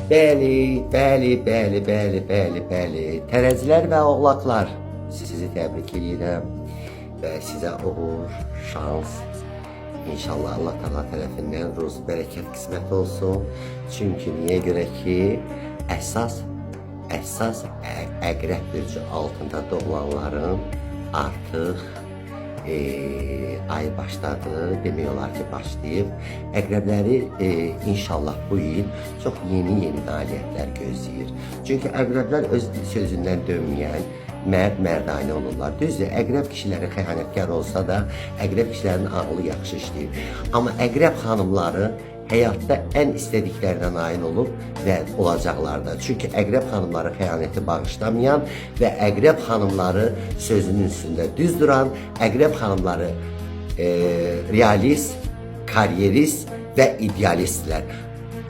Bəli, bəli, bəli, bəli, bəli, bəli. Tərəzilər və oğlaqlar, sizi təbrik edirəm və sizə uğur, şans, İnşallah Allah Teala tərəfindən ruzi bərəkət qismət olsun. Çünki niyə görə ki, əsas əqrəb bürcü altında doğulanların artıq ay başladı, demək olar ki başlayıb. Əqrəbləri inşallah bu il çox yeni nailiyyətlər gözləyir. Çünki əqrəblər öz sözündən dönməyən, mərdanə olurlar. Düzdür, əqrəb kişiləri xəyanətkar olsa da, əqrəb kişilərin ağlı yaxşı işləyir. Amma əqrəb xanımları həyatda ən istədiklərinə nail olub və olacaqlar da. Çünki əqrəb xanımları xəyanəti bağışlamayan və əqrəb xanımları sözünün üstündə düz duran, əqrəb xanımları realist, karyerist və idealistlər.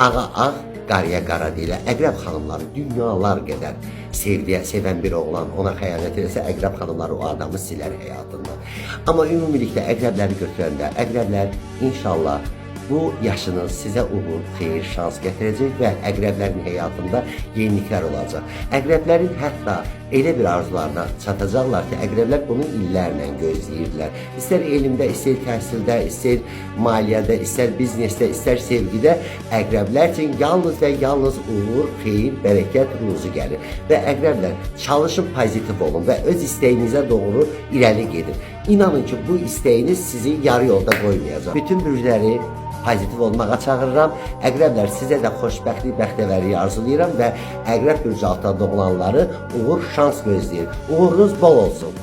Ağa ağ, qarıya qara deyilər. Əqrəb xanımları dünyalar qədər sevən bir oğlan ona xəyanət edirsə, əqrəb xanımları o adamı silər həyatından. Amma ümumilikdə əqrəbləri götürəndə, əqrəblər inşallah bu yaşınız sizə uğur, xeyir, şans gətirəcək və əqrəblərin həyatında yeniliklər olacaq. Əqrəblərin hətta elə bir arzularına çatacaqlar ki, əqrəblər bunu illərlə gözləyirdilər. İstər elmdə, istər təhsildə, istər maliyyədə, istər biznesdə, istər sevgidə əqrəblər üçün yalnız və yalnız uğur, xeyir, bərəkət, ruzi gəlir. Və əqrəblər çalışın, pozitiv olun və öz istəyinizə doğru irəli gedin. İnanın ki, bu istəyiniz sizi yarı yolda qoymayacaq. Bütün bürcləri pozitiv olmağa çağırıram. Əqrəblər sizə də xoşbəxtlik, bəxtəvərliyi arzulayıram və əqrəb bürcü altında doğulanları uğur, şans gözləyir. Uğurunuz bol olsun.